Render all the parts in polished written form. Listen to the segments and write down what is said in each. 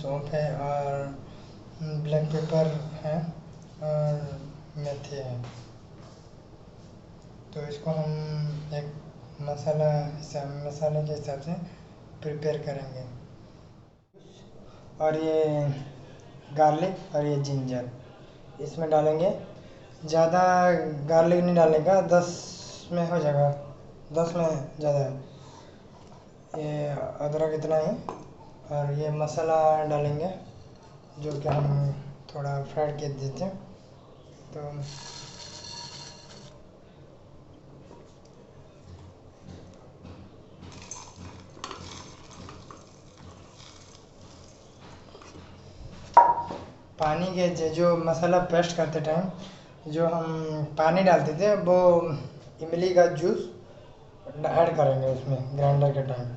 सौंफ है और ब्लैक पेपर है और मेथी है। तो इसको हम एक मसाले के हिसाब से प्रिपेयर करेंगे। और ये गार्लिक और ये जिंजर इसमें डालेंगे। ज़्यादा गार्लिक नहीं डालने का, 10 में हो जाएगा, 10 में ज़्यादा है। ये अदरक इतना ही, और ये मसाला डालेंगे जो कि हम थोड़ा फ्राइड कर देते हैं। तो पानी के जो मसाला पेस्ट करते टाइम जो हम पानी डालते थे वो इमली का जूस ऐड करेंगे उसमें ग्राइंडर के टाइम।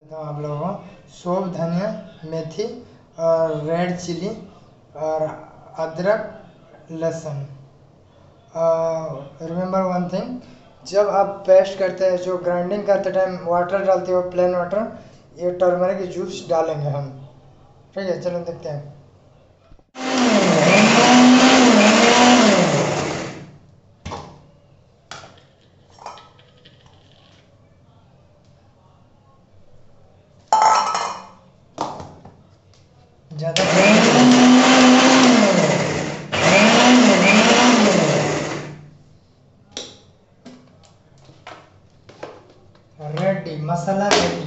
तो आप लोगों को सौंफ, धनिया, मेथी और रेड चिली और अदरक, लहसुन। रिमेंबर वन थिंग, जब आप पेस्ट करते हैं, जो ग्राइंडिंग करते टाइम वाटर डालते हो, प्लेन वाटर, ये टर्मरिक जूस डालेंगे हम। ठीक है, चलो देखते हैं। ज़्यादा रेडी, मसाला रेडी।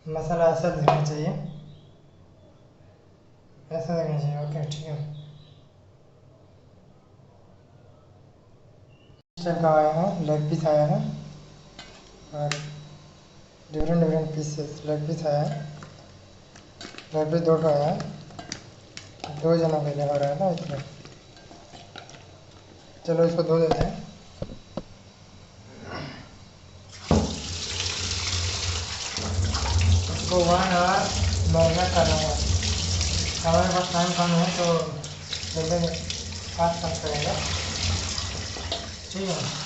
मसाला ऐसा दिखना चाहिए, ऐसा दिखना चाहिए। ओके, ठीक है। का आया है, लेग पीस आया है और डिफरेंट पीसेस लेग पीस आया है। लेग पीस 2 आया है, 2 जनों के लिए हो रहा है ना, इसलिए। चलो इसको धो देते हैं। इसको 1 आवर मैरिनेट करना है। हमारे पास टाइम कम है तो जल्दी फास्ट करेंगे। ठीक है।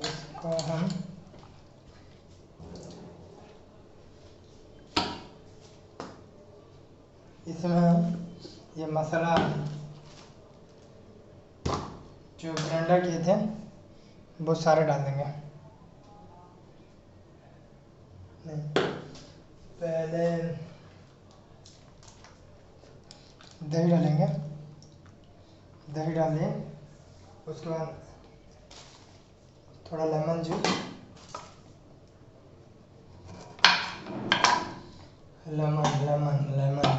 इसको हम इसमें ये मसाला जो ग्राइंडर किए थे वो सारे डाल देंगे। नहीं, पहले दही डालेंगे। दही डाल दिए, उसके बाद थोड़ा lemon juice, lemon lemon lemon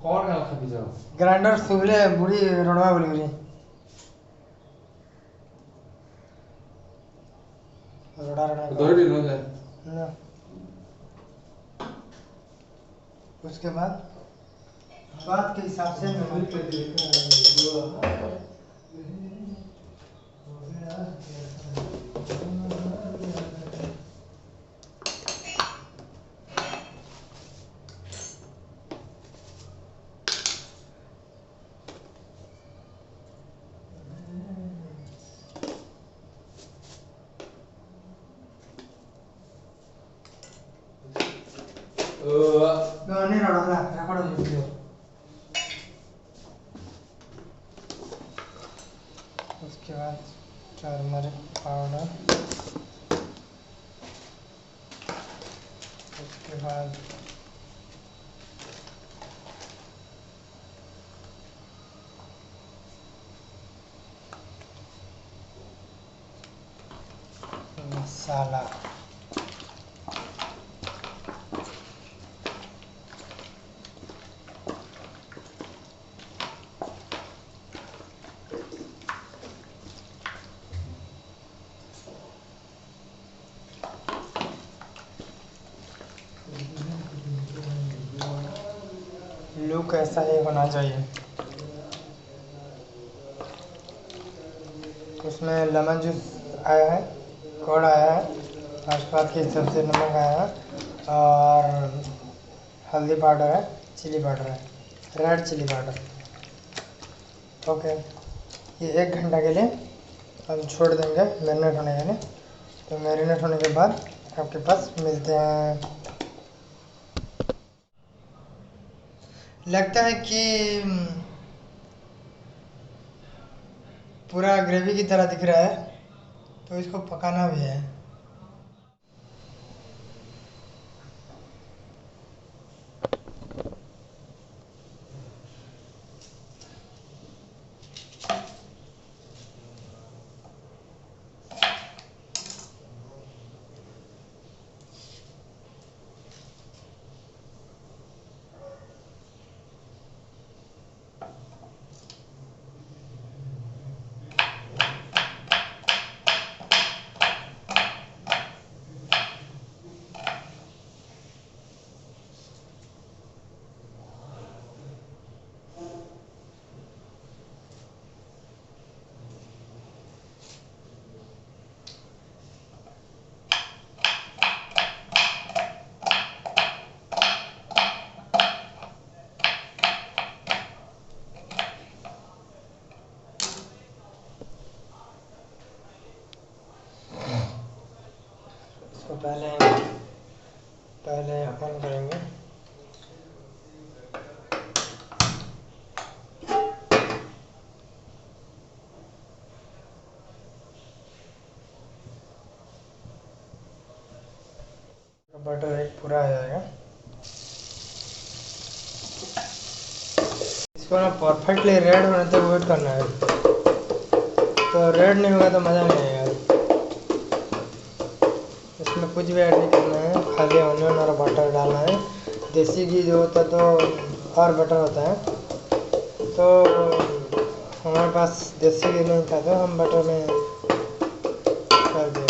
कौन है उसके पीछे? ग्राइंडर सुबले बुढ़ी रोडवा बोली रही रोड़ा रोड़ा दो दिन हो गए ना। उसके बाद बात के हिसाब से नहीं रोड़ा रेकॉर्ड हो वीडियो। उसके बाद टर्मरिक पाउडर, उसके बाद मसाला, लुक ऐसा ही होना चाहिए। उसमें लेमन जूस आया है, कर्ड आया है, और स्वाद के हिसाब से नमक आया है, और हल्दी पाउडर है, चिली पाउडर है, रेड चिली पाउडर। ओके, ये 1 घंटा के लिए हम छोड़ देंगे मैरिनेट होने के लिए। तो मैरिनेट होने के बाद आपके पास मिलते हैं। लगता है कि पूरा ग्रेवी की तरह दिख रहा है, तो इसको पकाना भी है। इसको पहले ऑन करेंगे। बटर एक पूरा आ जाएगा। इसको ना परफेक्टली रेड होने तक वेट करना है। तो रेड नहीं होगा तो मज़ा नहीं आएगा। इसमें कुछ भी ऐड नहीं करना है, खाली ऑनियन और बटर डालना है। देसी घी जो होता तो और बटर होता है, तो हमारे पास देसी घी नहीं था तो हम बटर में कर दिए।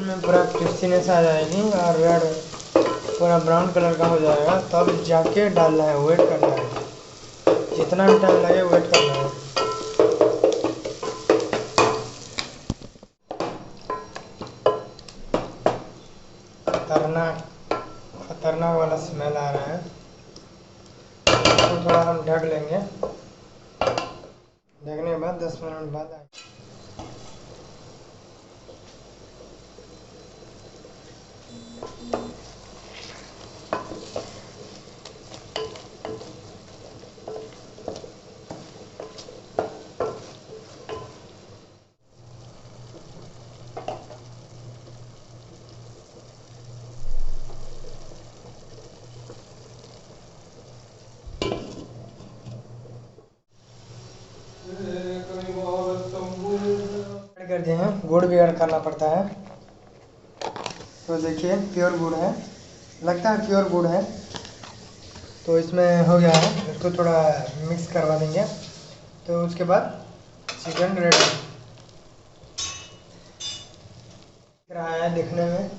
में पूरा क्रिस्पीनेस आ जाएगी और रेड पूरा ब्राउन कलर का हो जाएगा, तब जाके डालना है, वेट करना है। जितना भी टाइम लगे वेट करना है। खतरनाक खतरनाक वाला स्मेल आ रहा है, तो थोड़ा हम ढक लेंगे। ढकने के बाद 10 मिनट बाद ऐड कर दिए हैं। गुड़ भी ऐड करना पड़ता है। तो देखिए प्योर गुड़ है, लगता है प्योर गुड़ है। तो इसमें हो गया है, इसको थोड़ा मिक्स करवा देंगे। तो उसके बाद चिकन रेडी दिख रहा है दिखने में।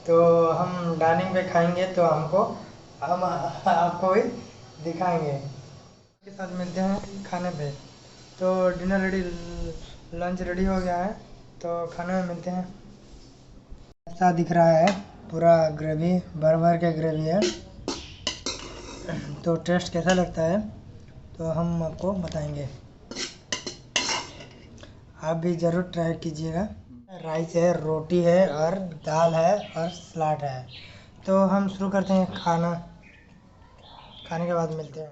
तो हम डाइनिंग पे खाएंगे तो हम आपको भी दिखाएंगे। के साथ मिलते हैं खाने पे। तो डिनर रेडी, लंच रेडी हो गया है, तो खाने में मिलते हैं। ऐसा दिख रहा है, पूरा ग्रेवी भर भर के ग्रेवी है। तो टेस्ट कैसा लगता है तो हम आपको बताएंगे। आप भी ज़रूर ट्राई कीजिएगा। राइस है, रोटी है, और दाल है, और सलाद है। तो हम शुरू करते हैं खाना, खाने के बाद मिलते हैं।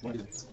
Karena